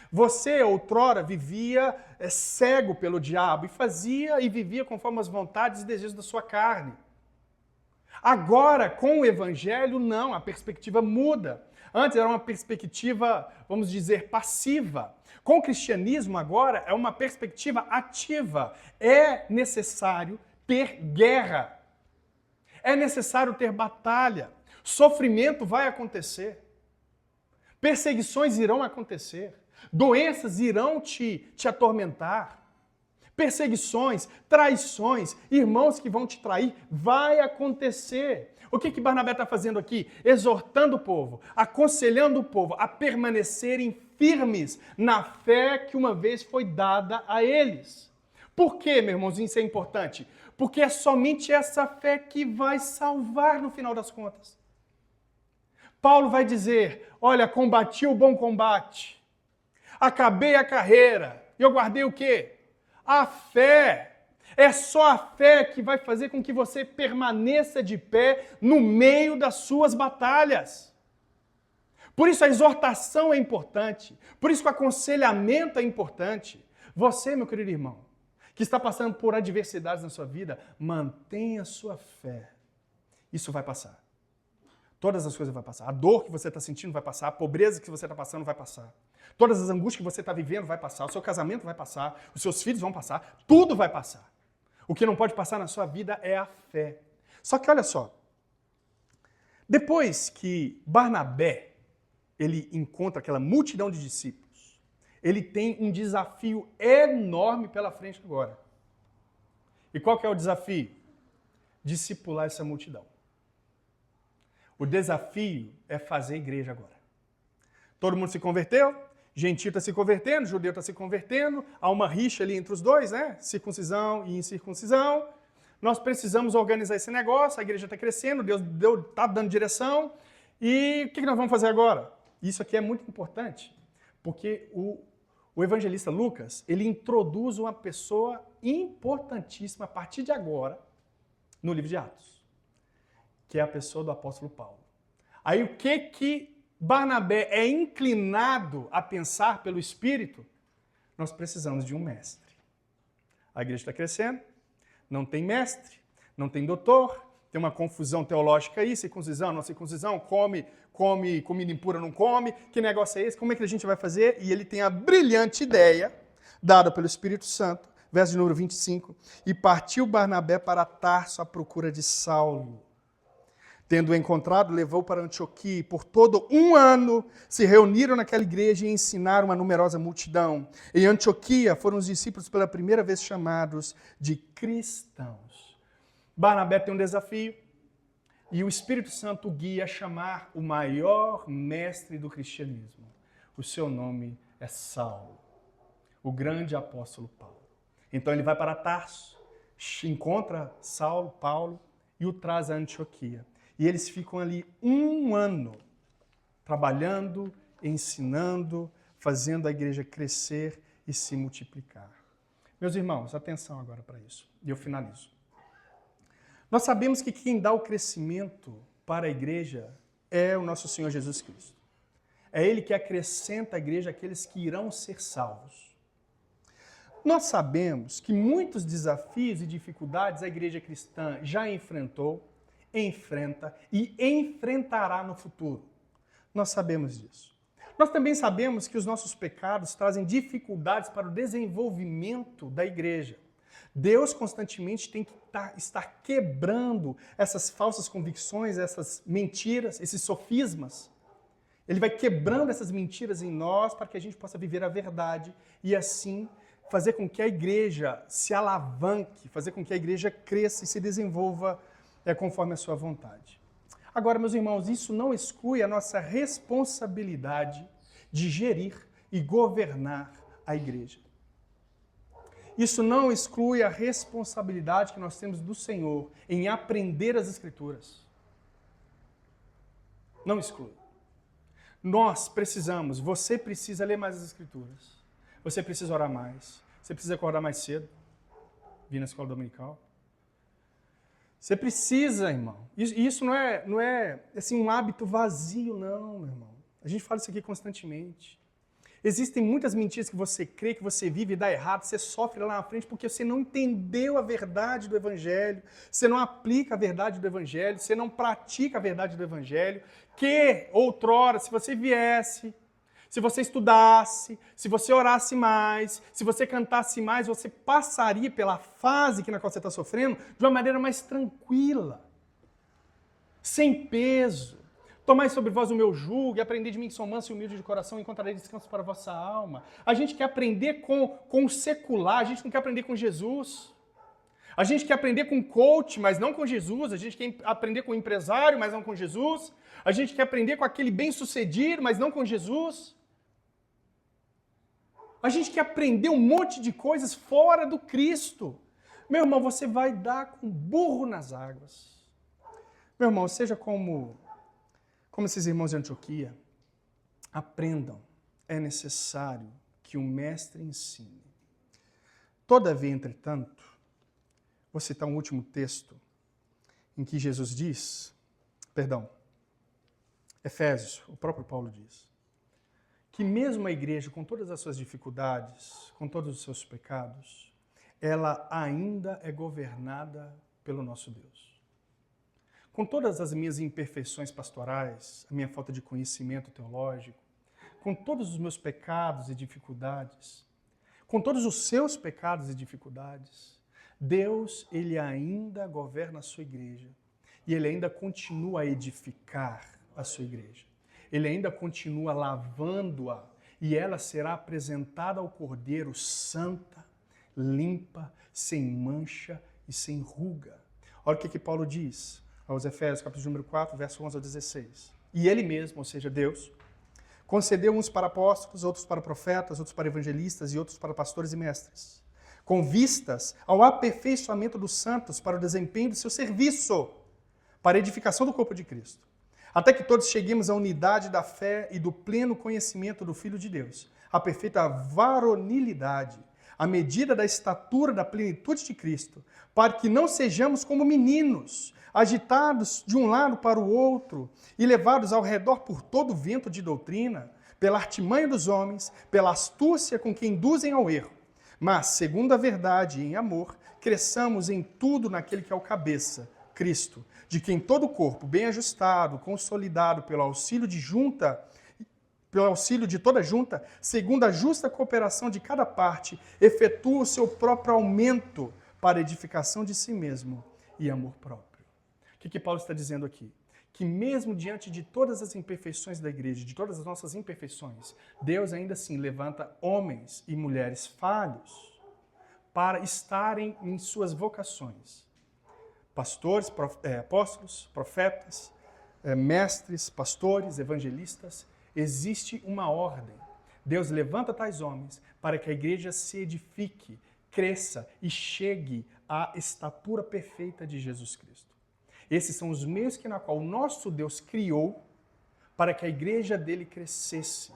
Você, outrora, vivia cego pelo diabo e fazia e vivia conforme as vontades e desejos da sua carne. Agora, com o evangelho, não, a perspectiva muda. Antes era uma perspectiva, vamos dizer, passiva. Com o cristianismo, agora, é uma perspectiva ativa. É necessário ter guerra. É necessário ter batalha. Sofrimento vai acontecer. Perseguições irão acontecer. Doenças irão te atormentar. Perseguições, traições, irmãos que vão te trair, vai acontecer. O que Barnabé está fazendo aqui? Exortando o povo, aconselhando o povo a permanecerem firmes na fé que uma vez foi dada a eles. Por quê, meu irmãozinho, isso é importante? Porque é somente essa fé que vai salvar no final das contas. Paulo vai dizer, olha, combati o bom combate, acabei a carreira, e eu guardei o quê? A fé. É só a fé que vai fazer com que você permaneça de pé no meio das suas batalhas. Por isso a exortação é importante. Por isso o aconselhamento é importante. Você, meu querido irmão, que está passando por adversidades na sua vida, mantenha a sua fé. Isso vai passar. Todas as coisas vão passar. A dor que você está sentindo vai passar. A pobreza que você está passando vai passar. Todas as angústias que você está vivendo vai passar. O seu casamento vai passar. Os seus filhos vão passar. Tudo vai passar. O que não pode passar na sua vida é a fé. Só que olha só. Depois que Barnabé ele encontra aquela multidão de discípulos, ele tem um desafio enorme pela frente agora. E qual que é o desafio? Discipular essa multidão. O desafio é fazer igreja agora. Todo mundo se converteu, gentio está se convertendo, judeu está se convertendo, há uma rixa ali entre os dois, né? Circuncisão e incircuncisão. Nós precisamos organizar esse negócio, a igreja está crescendo, Deus está dando direção. E o que nós vamos fazer agora? Isso aqui é muito importante, porque o evangelista Lucas, ele introduz uma pessoa importantíssima a partir de agora no livro de Atos, que é a pessoa do apóstolo Paulo. Aí o que Barnabé é inclinado a pensar pelo Espírito? Nós precisamos de um mestre. A igreja está crescendo, não tem mestre, não tem doutor, tem uma confusão teológica aí, circuncisão, não circuncisão, come comida impura, não come, que negócio é esse? Como é que a gente vai fazer? E ele tem a brilhante ideia, dada pelo Espírito Santo, verso de número 25, e partiu Barnabé para Tarso à procura de Saulo. Tendo-o encontrado, levou para Antioquia, e por todo um ano se reuniram naquela igreja e ensinaram uma numerosa multidão. Em Antioquia foram os discípulos pela primeira vez chamados de cristãos. Barnabé tem um desafio, e o Espírito Santo o guia a chamar o maior mestre do cristianismo. O seu nome é Saulo, o grande apóstolo Paulo. Então ele vai para Tarso, encontra Saulo, Paulo, e o traz a Antioquia. E eles ficam ali um ano, trabalhando, ensinando, fazendo a igreja crescer e se multiplicar. Meus irmãos, atenção agora para isso. E eu finalizo. Nós sabemos que quem dá o crescimento para a igreja é o nosso Senhor Jesus Cristo. É Ele que acrescenta à igreja aqueles que irão ser salvos. Nós sabemos que muitos desafios e dificuldades a igreja cristã já enfrentou, enfrenta e enfrentará no futuro. Nós sabemos disso. Nós também sabemos que os nossos pecados trazem dificuldades para o desenvolvimento da igreja. Deus constantemente tem que estar quebrando essas falsas convicções, essas mentiras, esses sofismas. Ele vai quebrando essas mentiras em nós para que a gente possa viver a verdade e assim fazer com que a igreja se alavanque, fazer com que a igreja cresça e se desenvolva conforme a sua vontade. Agora, meus irmãos, isso não exclui a nossa responsabilidade de gerir e governar a igreja. Isso não exclui a responsabilidade que nós temos do Senhor em aprender as Escrituras. Não exclui. Nós precisamos, você precisa ler mais as Escrituras. Você precisa orar mais. Você precisa acordar mais cedo, vir na escola dominical. Você precisa, irmão. Isso não é assim, um hábito vazio, não, meu irmão. A gente fala isso aqui constantemente. Existem muitas mentiras que você crê, que você vive e dá errado, você sofre lá na frente porque você não entendeu a verdade do Evangelho, você não aplica a verdade do Evangelho, você não pratica a verdade do Evangelho, que outrora, se você viesse, se você estudasse, se você orasse mais, se você cantasse mais, você passaria pela fase na qual você está sofrendo de uma maneira mais tranquila, sem peso. Tomai sobre vós o meu jugo e aprendei de mim que sou manso e humilde de coração e encontrarei descanso para a vossa alma. A gente quer aprender com o secular, a gente não quer aprender com Jesus. A gente quer aprender com coach, mas não com Jesus. A gente quer aprender com empresário, mas não com Jesus. A gente quer aprender com aquele bem-sucedido, mas não com Jesus. A gente quer aprender um monte de coisas fora do Cristo. Meu irmão, você vai dar com burro nas águas. Meu irmão, seja como esses irmãos de Antioquia, aprendam. É necessário que o mestre ensine. Todavia, entretanto, vou citar um último texto em que Jesus diz, Efésios, o próprio Paulo diz, que mesmo a igreja, com todas as suas dificuldades, com todos os seus pecados, ela ainda é governada pelo nosso Deus. Com todas as minhas imperfeições pastorais, a minha falta de conhecimento teológico, com todos os meus pecados e dificuldades, com todos os seus pecados e dificuldades, Deus, Ele ainda governa a sua igreja e Ele ainda continua a edificar a sua igreja. Ele ainda continua lavando-a e ela será apresentada ao Cordeiro santa, limpa, sem mancha e sem ruga. Olha o que Paulo diz aos Efésios, capítulo número 4, verso 11 ao 16. E Ele mesmo, ou seja, Deus, concedeu uns para apóstolos, outros para profetas, outros para evangelistas e outros para pastores e mestres, com vistas ao aperfeiçoamento dos santos para o desempenho do seu serviço, para a edificação do corpo de Cristo, até que todos cheguemos à unidade da fé e do pleno conhecimento do Filho de Deus, à perfeita varonilidade, à medida da estatura da plenitude de Cristo, para que não sejamos como meninos, agitados de um lado para o outro e levados ao redor por todo vento de doutrina, pela artimanha dos homens, pela astúcia com que induzem ao erro. Mas, segundo a verdade e em amor, cresçamos em tudo naquele que é o cabeça, Cristo, de quem todo o corpo, bem ajustado, consolidado pelo auxílio de toda junta, segundo a justa cooperação de cada parte, efetua o seu próprio aumento para a edificação de si mesmo e amor próprio. O que Paulo está dizendo aqui? Que mesmo diante de todas as imperfeições da igreja, de todas as nossas imperfeições, Deus ainda assim levanta homens e mulheres falhos para estarem em suas vocações. Pastores, apóstolos, profetas, mestres, pastores, evangelistas. Existe uma ordem. Deus levanta tais homens para que a igreja se edifique, cresça e chegue à estatura perfeita de Jesus Cristo. Esses são os meios na qual o nosso Deus criou para que a igreja dele crescesse.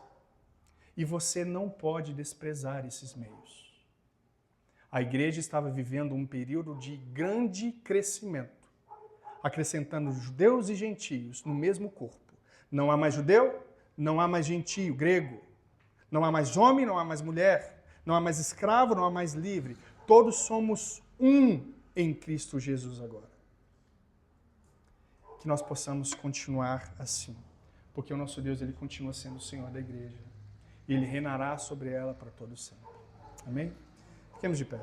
E você não pode desprezar esses meios. A igreja estava vivendo um período de grande crescimento. acrescentando judeus e gentios no mesmo corpo. Não há mais judeu, não há mais gentio, grego. Não há mais homem, não há mais mulher. Não há mais escravo, não há mais livre. Todos somos um em Cristo Jesus agora. Que nós possamos continuar assim. Porque o nosso Deus, ele continua sendo o Senhor da igreja. E ele reinará sobre ela para todo sempre. Amém? Fiquemos de pé.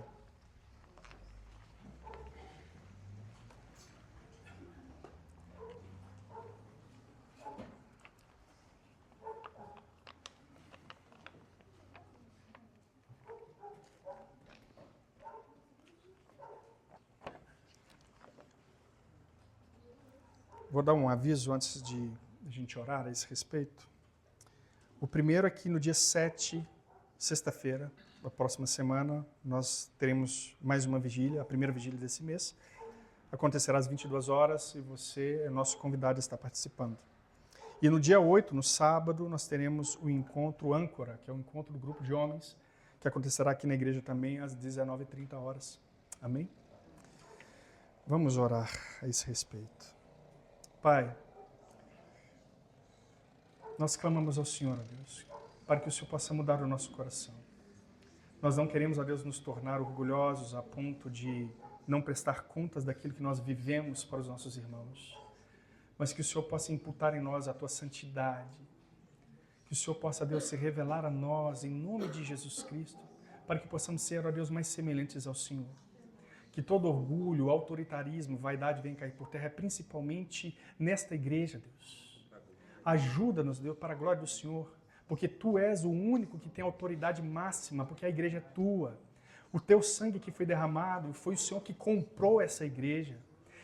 Vou dar um aviso antes de a gente orar a esse respeito. O primeiro é que no dia 7, sexta-feira, da próxima semana, nós teremos mais uma vigília, a primeira vigília desse mês. Acontecerá às 22 horas e você é nosso convidado a estar participando. E no dia 8, no sábado, nós teremos o encontro âncora, que é o encontro do grupo de homens, que acontecerá aqui na igreja também às 19h30 horas. Amém? Vamos orar a esse respeito. Pai, nós clamamos ao Senhor, ó Deus, para que o Senhor possa mudar o nosso coração. Nós não queremos, ó Deus, nos tornar orgulhosos a ponto de não prestar contas daquilo que nós vivemos para os nossos irmãos, mas que o Senhor possa imputar em nós a Tua santidade, que o Senhor possa, Deus, se revelar a nós em nome de Jesus Cristo, para que possamos ser, ó Deus, mais semelhantes ao Senhor. Que todo orgulho, autoritarismo, vaidade venha cair por terra, principalmente nesta igreja, Deus. Ajuda-nos, Deus, para a glória do Senhor, porque Tu és o único que tem autoridade máxima, porque a igreja é Tua. O Teu sangue que foi derramado, foi o Senhor que comprou essa igreja.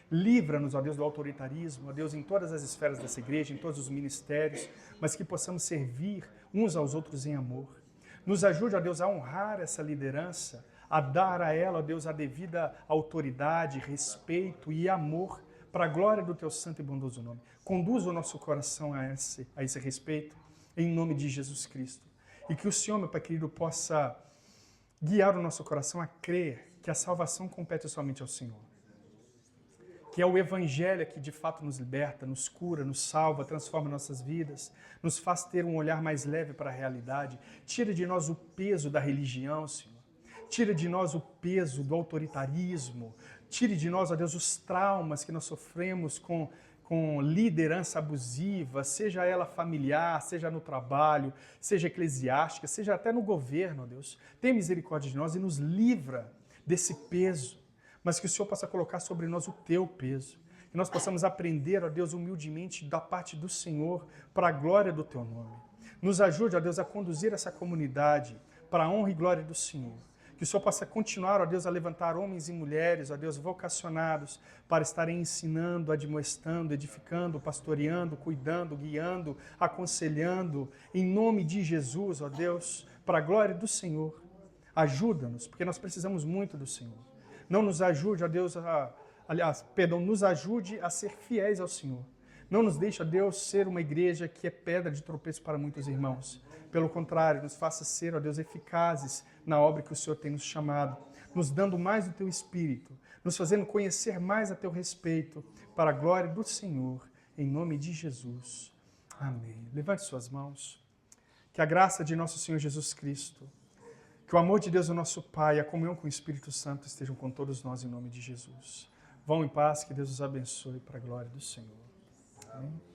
Livra-nos, ó Deus, do autoritarismo, ó Deus, em todas as esferas dessa igreja, em todos os ministérios, mas que possamos servir uns aos outros em amor. Nos ajude, ó Deus, a honrar essa liderança, a dar a ela, ó Deus, a devida autoridade, respeito e amor para a glória do Teu santo e bondoso nome. Conduza o nosso coração a esse respeito, em nome de Jesus Cristo. E que o Senhor, meu Pai querido, possa guiar o nosso coração a crer que a salvação compete somente ao Senhor. Que é o Evangelho que de fato nos liberta, nos cura, nos salva, transforma nossas vidas, nos faz ter um olhar mais leve para a realidade. Tira de nós o peso da religião, Senhor. Tira de nós o peso do autoritarismo. Tire de nós, ó Deus, os traumas que nós sofremos com liderança abusiva, seja ela familiar, seja no trabalho, seja eclesiástica, seja até no governo, ó Deus. Tem misericórdia de nós e nos livra desse peso, mas que o Senhor possa colocar sobre nós o Teu peso. Que nós possamos aprender, ó Deus, humildemente da parte do Senhor para a glória do Teu nome. Nos ajude, ó Deus, a conduzir essa comunidade para a honra e glória do Senhor. Que o Senhor possa continuar, ó Deus, a levantar homens e mulheres, ó Deus, vocacionados para estarem ensinando, admoestando, edificando, pastoreando, cuidando, guiando, aconselhando, em nome de Jesus, ó Deus, para a glória do Senhor. Ajuda-nos, porque nós precisamos muito do Senhor. Não nos ajude, ó Deus, nos ajude a ser fiéis ao Senhor. Não nos deixe, ó Deus, ser uma igreja que é pedra de tropeço para muitos irmãos. Pelo contrário, nos faça ser, ó Deus, eficazes na obra que o Senhor tem nos chamado, nos dando mais do Teu Espírito, nos fazendo conhecer mais a Teu respeito, para a glória do Senhor, em nome de Jesus. Amém. Levante suas mãos. Que a graça de nosso Senhor Jesus Cristo, que o amor de Deus, o nosso Pai, e a comunhão com o Espírito Santo estejam com todos nós, em nome de Jesus. Vão em paz, que Deus os abençoe, para a glória do Senhor. Amém.